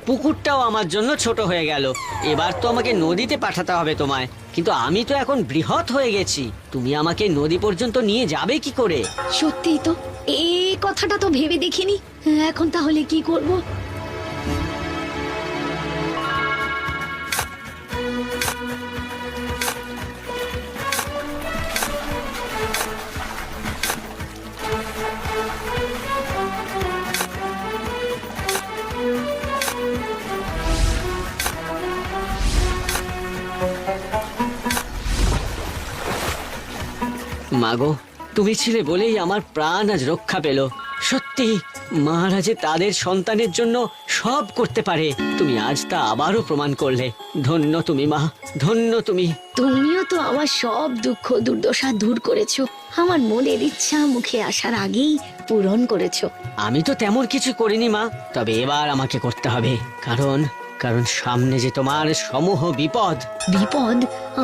পুকুরটাও আমার জন্য ছোট হয়ে গেল। এবার তো আমাকে নদীতে পাঠাতে হবে তোমায়, কিন্তু আমি তো এখন বৃহৎ হয়ে গেছি। তুমি আমাকে নদী পর্যন্ত নিয়ে যাবে কি করে? সত্যিই তো, এই কথাটা তো ভেবে দেখিনি। এখন তাহলে কি করব? মাগো, তুমি ছিলে বলেই আমার প্রাণ আজ রক্ষা পেল। সত্যি মহারাজ তাদের সন্তানের জন্য সব করতে পারে। তুমি আজ তা আবারও প্রমাণ করলে। ধন্য তুমি মা, ধন্য তুমি। তুমিও তো আমার সব দুঃখ দুর্দশা দূর করেছো, আমার মনের ইচ্ছা মুখে আসার আগেই পূরণ করেছো। আমি তো তেমন কিছু করিনি মা, তবে এবার আমাকে করতে হবে। কারণ কারণ সামনে যে তোমার সমূহ বিপদ। বিপদ?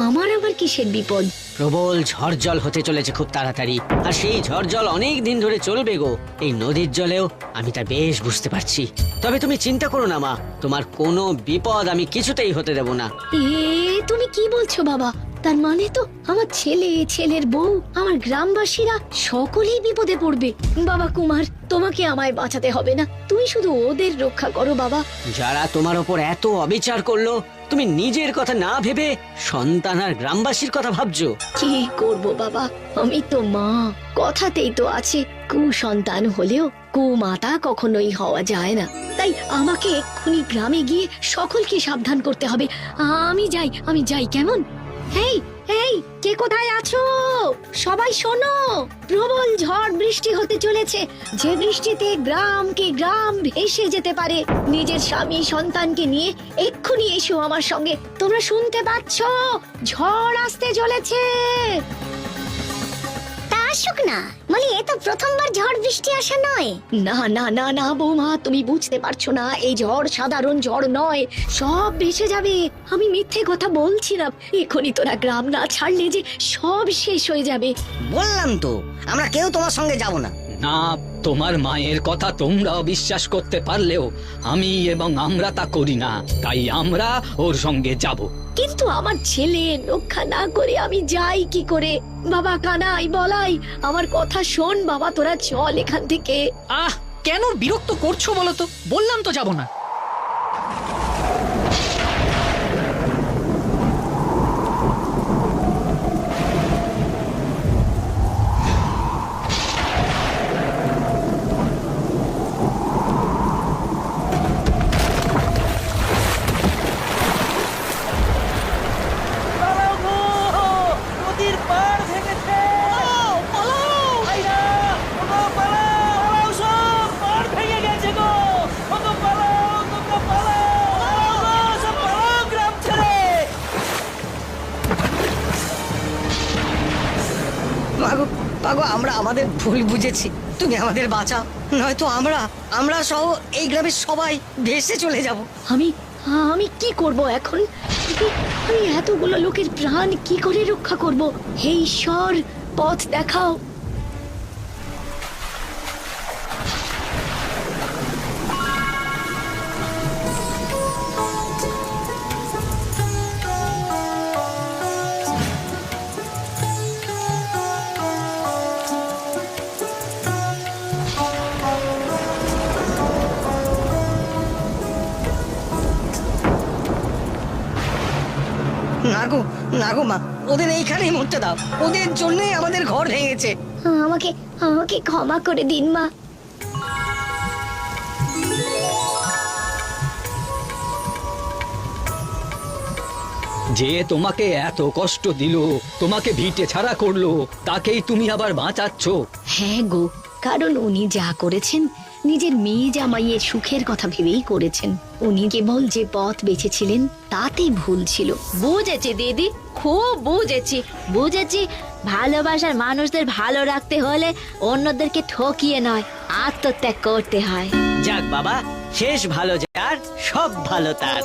আমার আবার কিসের বিপদ? প্রবল ঝড় জল হতে চলেছে খুব তাড়াতাড়ি, আর সেই ঝড় জল অনেক দিন ধরে চলবে গো। এই নদীর জলেও আমি তা বেশ বুঝতে পারছি। তবে তুমি চিন্তা করো না মা, তোমার কোনো বিপদ আমি কিছুতেই হতে দেব না। তুমি কি বলছো বাবা? তার মানে তো আমার ছেলে, ছেলের বউ, আমার গ্রামবাসীরা সকলেই বিপদে পড়বে। বাবা কুমার, তোমাকে আমায় বাঁচাতে হবে না, তুমি শুধু ওদের রক্ষা করো বাবা। যারা তোমার ওপর এত অবিচার করলো, তুমি নিজের কথা না ভেবে সন্তান আর গ্রামবাসীর কথা ভাবছো। কি করব বাবা, আমি তো মা, কথাতেই তো আছে কুসন্তান হলেও কুমাতা কখনোই হওয়া যায় না। তাই আমাকে এক্ষুনি গ্রামে গিয়ে সকলকে সাবধান করতে হবে। আমি যাই কেমন? এই এই, কে কোথায় আছো? সবাই শোনো, প্রবল ঝড় বৃষ্টি হতে চলেছে। যে বৃষ্টিতে গ্রাম ভেসে যেতে পারে। নিজের স্বামী সন্তানকে নিয়ে এক্ষুনি এসো আমার সঙ্গে। তোমরা শুনতে পাচ্ছ? ঝড় আসতে চলেছে। আসুক না, মানে এ তো প্রথমবার ঝড় বৃষ্টি আসা নয়। না না না না বৌমা, তুমি বুঝতে পারছো না, এই ঝড় সাধারণ ঝড় নয়, সব ভেসে যাবে। আমি মিথ্যে কথা বলছি না। এখনই তোরা গ্রাম না ছাড়লে যে সব শেষ হয়ে যাবে। বললাম তো, আমরা কেউ তোমার সঙ্গে যাব না। না, তোমার মায়ের কথা তোমরাও বিশ্বাস করতে পারলেও আমি এবং আমরা তা করি না, তাই আমরা ওর সঙ্গে যাব। কিন্তু আমার ছেলে রক্ষা না করে আমি যাই কি করে? বাবা কানাই, বলাই, আমার কথা শোন বাবা, তোরা চল এখান থেকে। কেন বিরক্ত করছো বলো তো? বললাম তো যাব না। মাগো, আমরা আমাদের ভুল বুঝেছি, তুমি আমাদের বাঁচাও, নয়তো আমরা সহ এই গ্রামের সবাই ভেসে চলে যাব। আমি কি করব এখন? আমি এতগুলো লোকের প্রাণ কি করে রক্ষা করব? হে ঈশ্বর, পথ দেখাও। না গো মা, ওদের এইখানেই মরতে দাও। ওদের জন্যই আমাদের ঘর ভেঙেছে। আমাকে ক্ষমা করে দিন মা। যে তোমাকে এত কষ্ট দিল, তোমাকে ভিটে ছাড়া করলো, তাকেই তুমি আবার বাঁচাচ্ছ। হ্যাঁ গো, কারণ উনি যা করেছেন নিজের মেয়ে জামাইয়ের সুখের কথা ভেবেই করেছেন। উনি কেবল যে পথ বেছেছিলেন তাতেই ভুল ছিল। বুঝেছি দিদি, খুব বুঝেছি। ভালোবাসার মানুষদের ভালো রাখতে হলে অন্যদেরকে ঠকিয়ে নয়, আত্মত্যাগ করতে হয়। যাক বাবা, শেষ ভালো যার সব ভালো তার।